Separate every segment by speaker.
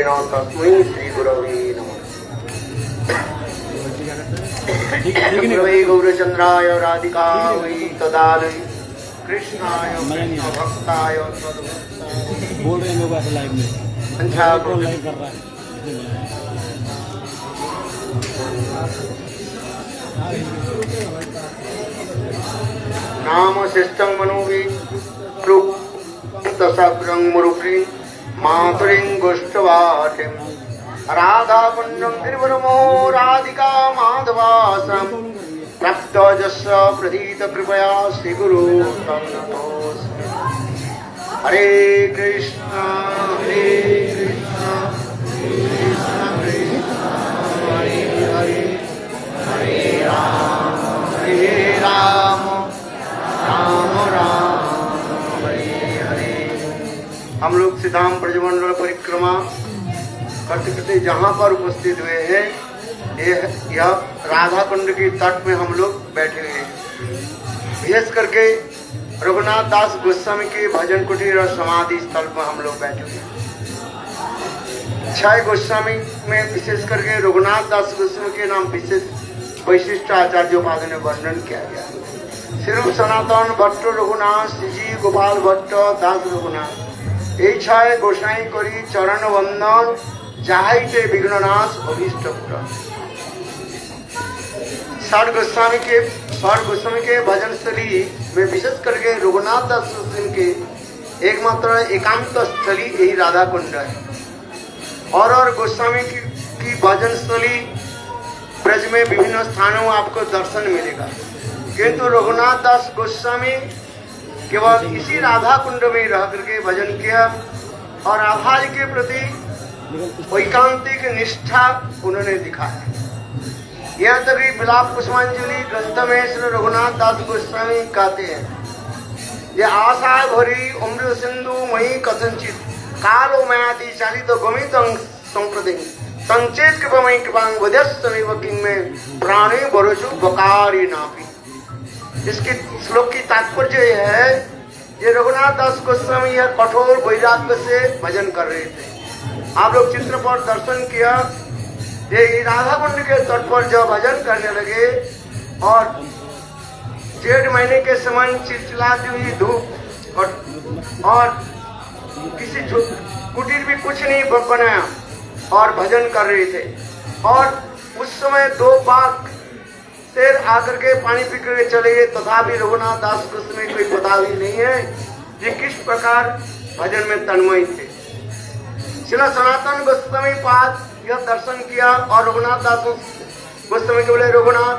Speaker 1: तेन तस्मै श्री गुरवे नमः। वै गौरचंद्राय राधिकायै तदालय कृष्णाय भक्ताय
Speaker 2: बोल रहे हैं लोग ऐसे लाइव में लाइव कर रहा है।
Speaker 1: नाम शिष्टं मनोवि प्रुक्तसक्रं मुरुप्री मातुरीं गोष्ठवाटिं राधा कुंडं गिरिवरमो राधिका माधवासं प्राप्तजस्व प्रदीत कृपया श्री गुरु तं नतोऽस्मि। हरे कृष्ण हरे कृष्ण कृष्ण कृष्ण हरे हरे हरे राम राम राम हरे हरे। हम लोग सीधाम ब्रजमंडल परिक्रमा करते करते जहाँ पर उपस्थित हुए हैं यह राधा कुंड की तट में हम लोग बैठे हुए हैं। विशेष करके रघुनाथ दास गोस्वामी के भजन कुटीर और समाधि स्थल पर हम लोग बैठे हुए हैं। 6 गोस्वामी में विशेष करके रघुनाथ दास गोस्वामी के नाम विशेष वैशिष्ट आचार्योपाध्याय ने वर्णन किया गया। श्री सनातन भट्ट रघुनाथ श्रीजी गोपाल भट्ट दास रघुनाथ এই 6 गोसाई करी चरण वंदन जाहिते विघ्ननाश अभीष्ट पूरण। 60 गोस्वामी के भजन स्थली में विशेष करके रघुनाथ दास गोस्वामी के एकमात्र एकांत स्थली यही राधा कुंड है। और गोस्वामी की भजन स्थली ब्रज में विभिन्न स्थानों में आपको दर्शन मिलेगा, किंतु रघुनाथ दास गोस्वामी केवल इसी राधा कुंड में रह करके भजन किया और राधा जी के प्रति वैकांतिक निष्ठा उन्होंने दिखाया। यह तभी विलाप पुष्पांजलि ग्रंथ में श्री रघुनाथ दास गोस्वामी कहते हैं, ये आशा भरी उम्र सिंधु मई कथनचित कालो मयाति चालित गमित संप्रदे संचेत कृपमय कृपांग वध्यस्त निवकिंग में प्राणी भरोचु बकारी नापी। इसके श्लोक की तात्पर्य यह है, ये रघुनाथ दास गोस्वामी यह कठोर वैराग्य से भजन कर रहे थे। आप लोग चित्र पर दर्शन किया, ये राधा कुंड के तट पर जब भजन करने लगे और जेठ महीने के समय चिलचिलाती हुई धूप और किसी कुटीर भी कुछ नहीं बनाया और भजन कर रहे थे। और उस समय 2 बाघ शेर आकर के पानी पी करके चले गए, तथापि रघुनाथ दास गोस्वामी कोई पता भी नहीं है ये किस प्रकार भजन में तन्मय थे। श्री सनातन गोस्वामी पाद यह दर्शन किया और रघुनाथ दास गोस्वामी को बोले, रघुनाथ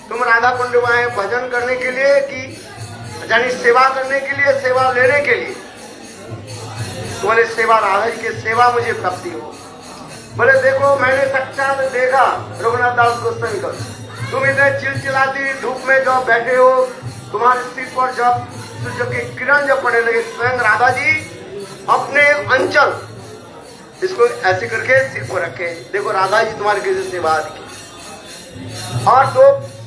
Speaker 1: तुम राधा कुंड में आए भजन करने के लिए कि यानी सेवा करने के लिए, सेवा लेने के लिए? बोले सेवा, राधा जी की सेवा मुझे प्राप्ति हो। बोले देखो मैंने साक्षात देखा रघुनाथ दास गोस्वामी को, तुम इतने चिलचिलाती धूप में जब बैठे हो, तुम्हारे सिर पर जब सूर्य की किरण जब पड़ने लगे, स्वयं राधा जी अपने अंचल इसको ऐसे करके सिर पर रखे, देखो राधा जी तुम्हारी कैसे सेवा की। और 2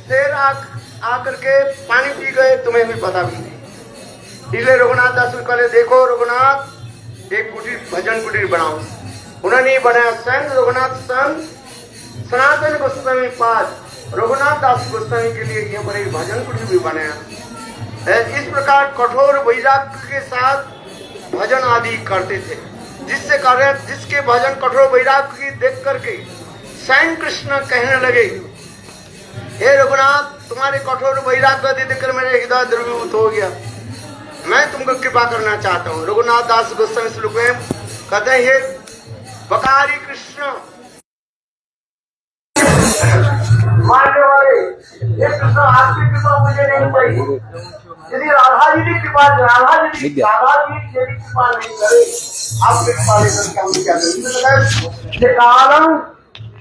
Speaker 1: शेर आकर के पानी पी गए, तुम्हें भी पता भी नहीं। इसलिए रघुनाथ दास कहले, देखो रघुनाथ एक कुटीर भजन कुटीर बनाओ। उन्होंने बनाया स्वयं रघुनाथ संत सनातन गोस्वामी पाद रघुनाथ दास गोस्वामी के लिए यह बड़े भजन कुटीर भी बनाया। इस प्रकार कठोर वैराग्य के साथ भजन आदि करते थे, जिसके भजन कठोर वैराग्य की देख करके स्वयं कृष्ण कहने लगे, हे रघुनाथ तुम्हारे कठोर वैराग्य देखकर मेरे हृदय द्रवीभूत हो गया, मैं तुमको कृपा करना चाहता हूँ। रघुनाथ दास गोस्वामी श्लोक में कहते हैं, बकारी कृष्ण मानने वाले, ये कृष्ण आपकी कृपा मुझे नहीं चाहिए। यदि राधा जी की कृपा नहीं करे, आपकी कृपा लेकर के हम क्या करेंगे? कालम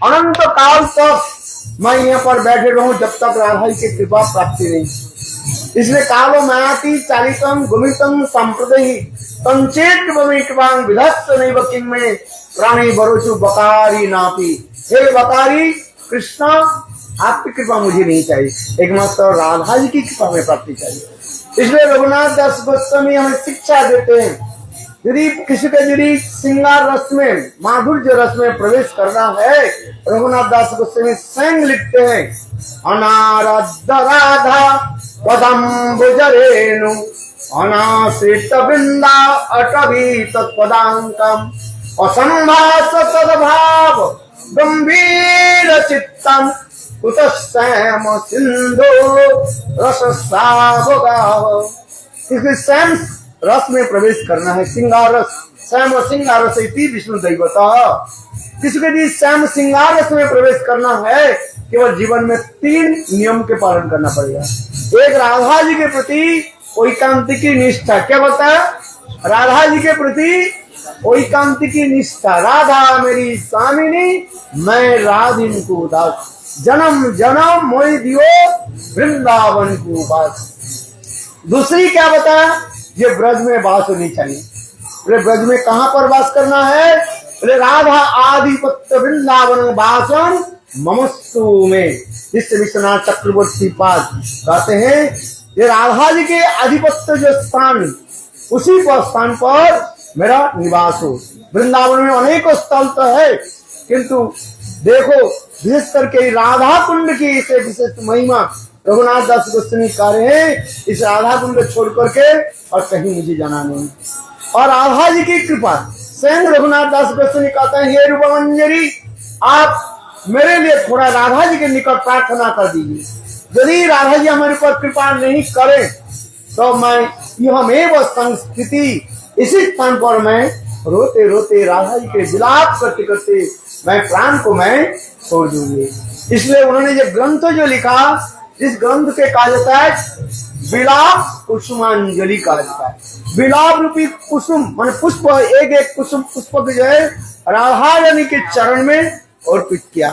Speaker 1: अनंत काल तक मैं यहाँ पर बैठे रहूं जब तक राधा जी की कृपा प्राप्ति नहीं। इसलिए कालो मयाति चालितम गुमितम संप्रदहि संचेत कृपांग विधस्त नहीं किंग में प्राणी बरोचु बकारी नापी। हे बकारी कृष्ण आपकी कृपा मुझे नहीं चाहिए, एकमात्र राधा जी की कृपा में प्राप्ति चाहिए। इसलिए रघुनाथ दास गोस्वामी हमें शिक्षा देते हैं यदि किसी को यदि श्रृंगार रस में, माधुर्य रस में प्रवेश करना है, रघुनाथ दास गोस्वामी स्वयं लिखते हैं, अनाराध्य राधा पदम्बुजरेणु अनाश्रित वृंदा अटवी तत्पदांकम असंभाष तद्भाव गंभीर चित्तम कुतश्याम सिंधु रस सावगाव। इसलिए स्वयं रस में प्रवेश करना है, श्रृंगार रस, श्याम श्रृंगार रस इति विष्णु दैवतः। किसी के लिए श्याम श्रृंगार रस में प्रवेश करना है, केवल जीवन में 3 नियम के पालन करना पड़ेगा। एक, राधा जी के प्रति एकांतिकी निष्ठा। क्या बोलता है? राधा जी के प्रति एकांतिकी निष्ठा। राधा मेरी स्वामिनी, मैं राधिन को दास, जन्म जन्म मोहि दियो वृंदावन को बास। दूसरी क्या बताया? ये ब्रज में वास होनी चाहिए। ब्रज में कहाँ पर वास करना है? राधा आधिपत्य वृंदावन वासम ममस्तु में। जिससे विश्वनाथ चक्रवर्ती पाद कहते हैं, ये राधा जी के आधिपत्य जो स्थान, उसी पर स्थान पर मेरा निवास हो। वृंदावन में अनेकों स्थल तो है, किंतु देखो विशेष करके राधा कुंड की इसे विशेष महिमा रघुनाथ दास गोस्वामी कह रहे हैं, इस राधा कुंड को छोड़ करके और कहीं मुझे जाना नहीं। और राधा जी की कृपा, स्वयं रघुनाथ दास गोस्वामी कहते हैं, हे रूपमंजरी, आप मेरे लिए थोड़ा राधा जी के निकट प्रार्थना कर दीजिए। यदि राधा जी हमारे ऊपर कृपा नहीं करे तो मैं यह संस्कृति, इसी स्थान पर मैं रोते रोते राधा जी के विलाप करते करते मैं प्राण को मैं छोड़ दूंगी। इसलिए उन्होंने जो ग्रंथ जो लिखा, इस ग्रंथ के कहा जाता है विलाप कुसुमांजलि कहा जाता है। विलाप रूपी कुसुम मान पुष्प, एक एक कुसुम पुष्प जो है राधा रानी के चरण में अर्पित किया।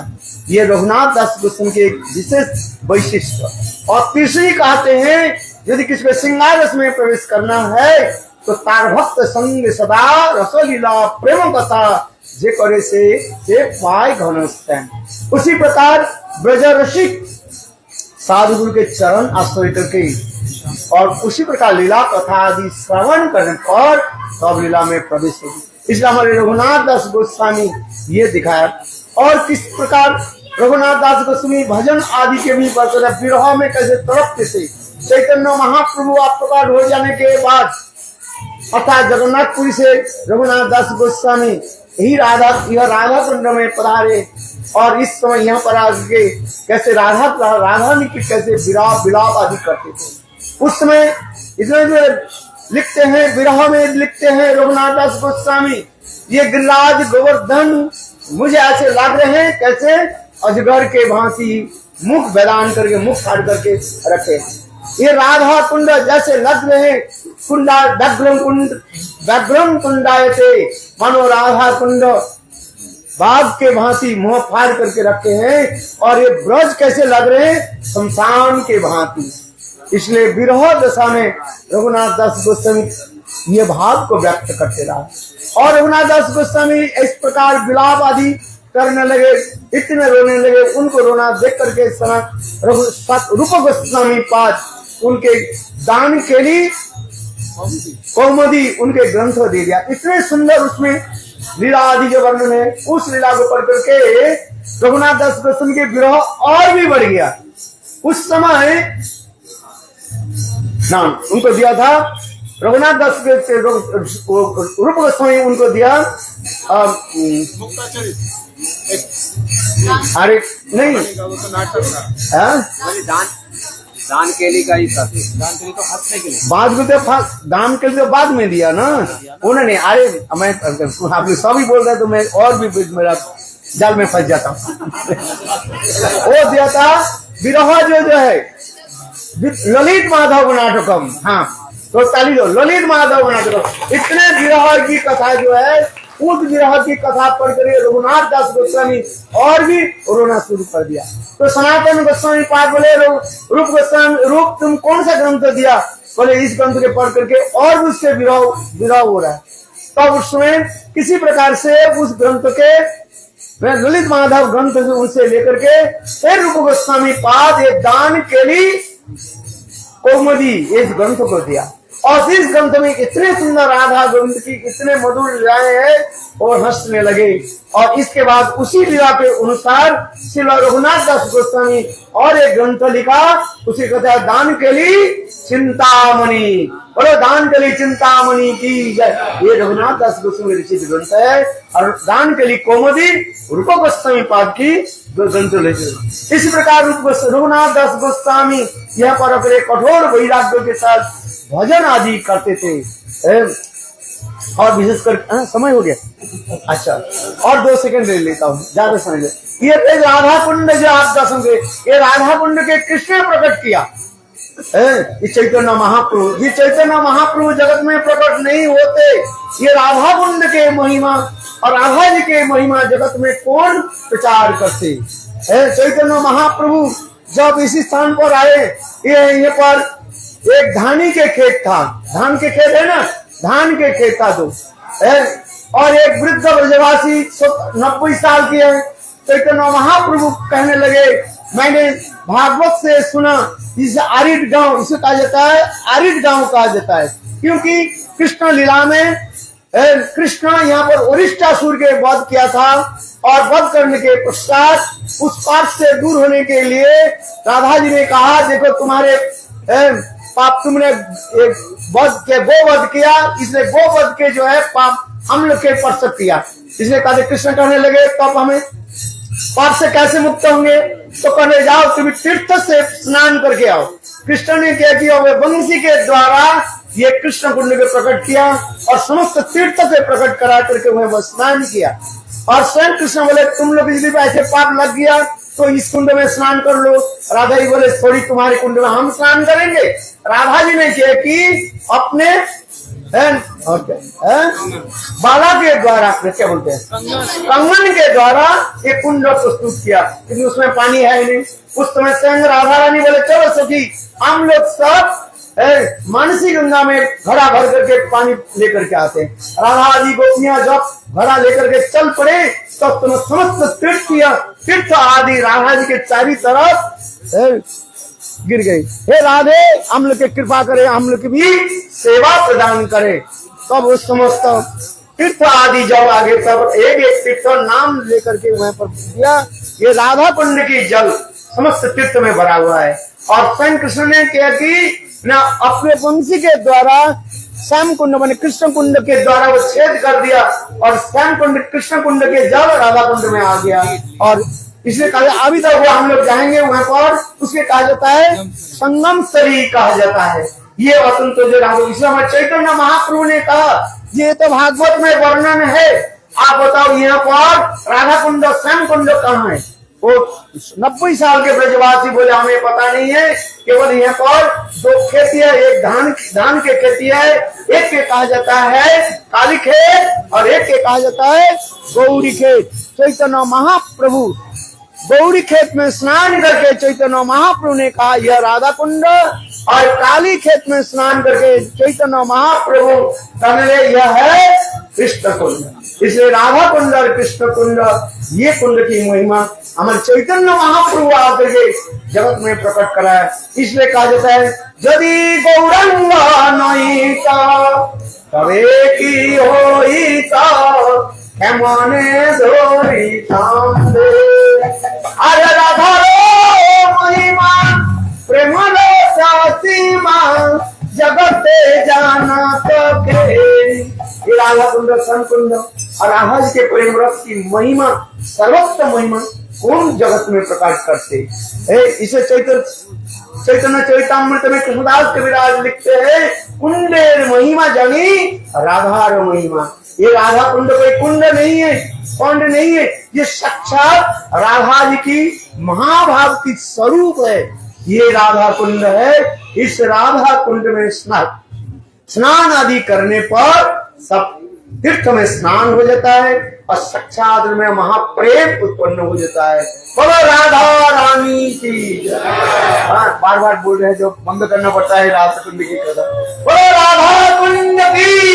Speaker 1: ये रघुनाथ दास गोस्वामी के विशेष वैशिष्ट। और तीसरी कहते हैं, यदि किसी को श्रृंगार रस में प्रवेश करना है तो तार भक्त संग सदा रसलीला प्रेम कथा जे करे से पाए घनस्थान। उसी प्रकार ब्रज रसिक साधु गुरु के चरण आश्रय करके और उसी प्रकार लीला कथा आदि श्रवण करने पर सब लीला में प्रवेश होगी। इसलिए हमारे रघुनाथ दास गोस्वामी ये दिखाया। और किस प्रकार रघुनाथ दास गोस्वामी भजन आदि के भी बता, विरह में कैसे तड़पते थे। चैतन्य महाप्रभु आप प्रकार हो जाने के बाद अर्थात जगन्नाथपुरी से रघुनाथ दास गोस्वामी यह राधा कुंड में पधारे और इस समय यहाँ पर आके कैसे राधा की कैसे विलाप आदि करते थे। उस समय इतने जो लिखते हैं, विरह में लिखते हैं रघुनाथ दास गोस्वामी, ये गिरिराज गोवर्धन मुझे ऐसे लग रहे हैं कैसे अजगर के भांति मुख बैदान करके, मुख फाड़ करके रखे। ये राधा कुंड जैसे लग रहे हैं, कुंडा व्याघ्रम कुंडायते, मानो राधा कुंड बाघ के भांति मुंह फाड़ करके रखे हैं। और ये ब्रज कैसे लग रहे हैं? शमशान के भांति। इसलिए विरह दशा में रघुनाथ दास गोस्वामी ये भाव को व्यक्त करते रहा। और रघुनाथ दास गोस्वामी इस प्रकार विलाप आदि करने लगे, इतने रोने लगे। उनको रोना देख करके रूप गोस्वामी पाद उनके दान के लिए कौमुदी उनके ग्रंथ दे दिया। इतने सुंदर उसमें लीला आदि जो वर्णन है, उस लीला को पढ़ करके रघुनाथ दास गोस्वामी के विरह और भी बढ़ गया। उस समय नाम उनको दिया था रघुनाथ दास रूप गोस्वामी उनको दिया अरे नहीं
Speaker 2: दान के लिए का ही था, दान के लिए तो हंसने के लिए,
Speaker 1: बाद में तो दान के लिए तो बाद में दिया ना उन्होंने। अरे मैं आप लोग सभी बोल रहे तो मैं और भी मेरा जाल में फंस जाता हूँ। वो दिया था विरह जो है ललित माधव नाटकम। हाँ तो ताली दो, ललित माधव नाटकम। इतने विरह की कथा जो है, उस विरह की कथा पढ़ कर रघुनाथ दास गोस्वामी और भी रोना शुरू कर दिया। तो सनातन गोस्वामी पाद बोले, रूप गोस्वामी रूप तुम कौन सा ग्रंथ दिया? बोले इस ग्रंथ के पढ़ करके और उससे विरह हो रहा है। तब उसमें किसी प्रकार से उस ग्रंथ के ललित माधव ग्रंथ से उनसे लेकर के फिर रूप गोस्वामी पाद एक दान के लिए कौमुदी इस ग्रंथ को दिया। और इस ग्रंथ में इतने सुंदर राधा गोविंद की इतने मधुर लीलाएं हैं और हंसने लगे। और इसके बाद उसी लीला के अनुसार श्री रघुनाथ दास गोस्वामी और एक ग्रंथ लिखा, उसी कहते हैं दान के लिए चिंतामणि। बोलो दान के लिए चिंतामणि की जय। ये रघुनाथ दास गोस्वामी रचित ग्रंथ है और दान के लिए कौमुदी रूप गोस्वामी पाद की ग्रंथ लिखे। इस प्रकार रघुनाथ दास गोस्वामी यह पर अपने कठोर वैराग्य के साथ भजन आदि करते थे। और विशेषकर समय हो गया, अच्छा और 2 सेकंड ले लेता हूँ, ज्यादा समय ले। ये राधा कुंड जो आप दर्शन के, ये राधा कुंड के कृष्ण प्रकट किया। ये चैतन्य महाप्रभु, ये चैतन्य महाप्रभु जगत में प्रकट नहीं होते। ये राधा कुंड के महिमा और राधा जी के महिमा जगत में कौन प्रचार करते? चैतन्य महाप्रभु जब इसी स्थान पर आए, ये पर एक धानी के खेत था, धान के खेत है ना, धान के खेत था तो और एक वृद्ध ब्रजवासी 90 साल की है। चैतन्य महाप्रभु कहने लगे, मैंने भागवत से सुना इस आरिड गांव, इसे कहा जाता है आरिड गांव कहा जाता है, क्योंकि कृष्ण लीला में कृष्ण यहाँ पर वरिष्ठासुर के वध किया था और वध करने के पश्चात उस पाप से दूर होने के लिए राधा जी ने कहा, देखो तुम्हारे पाप, तुमने गोवध किया, इसने गोवध के जो है पाप हम लोग के पर किया। इसलिए कहा कृष्ण कहने लगे तब हमें पाप से कैसे मुक्त होंगे? तो कहने जाओ तुम तीर्थ से स्नान करके आओ। कृष्ण ने क्या किया, वे वंशी के द्वारा ये कृष्ण कुंड को प्रकट किया और समस्त तीर्थ से प्रकट करा करके वह स्नान किया। और स्वयं कृष्ण बोले तुम लोग यदि ऐसे पाप लग गया तो इस कुंड में स्नान कर लो। राधा जी बोले थोड़ी तुम्हारे कुंड में हम स्नान करेंगे। राधा जी ने किया कि अपने बाला के द्वारा, क्या बोलते हैं, कंगन के द्वारा एक कुंड प्रस्तुत किया, क्योंकि उसमें पानी है नहीं। उस समय स्वयं राधा रानी बोले चलो सखी हम लोग सब मानसी गंगा में घड़ा भर करके पानी लेकर के आते हैं। राधा जी गोपियां जब घड़ा लेकर के चल पड़े तब तो समस्त तीर्थ आदि राधा जी के चारों तरफ गिर गई। हे राधे हम लोग की कृपा करे, हम लोग की भी सेवा प्रदान करे। तब उस समस्त तीर्थ आदि जब आगे तब एक एक तीर्थ नाम लेकर के वहां पर दिया। ये राधा कुंड की जल समस्त तीर्थ में भरा हुआ है। और स्वयं कृष्ण ने क्या कि ना अपने वंशी के द्वारा श्याम कुंड माने कृष्ण कुंड के द्वारा वो छेद कर दिया और श्याम कुंड कृष्ण कुंड के जल राधा कुंड में आ गया। और इसलिए कहा अभी तक वो हम लोग जाएंगे वहां पर, उसके कहा जाता है संगम स्थली कहा जाता है। ये वसंत जो राधा, इसलिए हमारे चैतन्य महाप्रभु ने कहा ये तो भागवत में वर्णन है, आप बताओ यहाँ पर राधा कुंड श्याम कुंड कहाँ है? वो 90 साल के ब्रजवासी बोले हमें पता नहीं है, केवल यहाँ पर 2 खेती है, एक धान के खेती है, एक के कहा जाता है काली खेत और एक के कहा जाता है गौरी खेत। चैतन्य महाप्रभु गौरी खेत में स्नान करके चैतन्य महाप्रभु ने कहा यह राधा कुंड, और काली खेत में स्नान करके चैतन्य महाप्रभु कहने यह है कृष्ण कुंड। इसलिए राधा कुंड और कृष्ण कुंड ये कुंड की महिमा हमारे चैतन्य महाप्रभु आकर के जगत में प्रकट करा है। इसलिए कहा जाता है यदि गौरंगा नहीं था तबे की होई था माने धोरी चांदे। अरे राधा रो महिमा प्रेम सीमा जगते जाना तो के। राधा कुंड सन कुंड और राधा जी के प्रेम रस की महिमा सर्वोत्तम महिमा कौन जगत में प्रकाश करते? इसे चैतन्य चरितामृत में कृष्णदास कविराज लिखते हैं कुंडेर महिमा जानी राधार महिमा। ये राधा कुंड कोई कुंड नहीं है, कुंड नहीं है, ये साक्षात राधा जी की महाभाव की स्वरूप है। ये राधा कुंड है। इस राधा कुंड में स्नान आदि करने पर सब तीर्थ में स्नान हो जाता है और साक्षात में महाप्रेम उत्पन्न हो जाता है। बोलो राधा रानी की। बार बार बोल रहे हैं जो बंद करना पड़ता है राधा कुंड की कथा। बोलो राधा कुंड की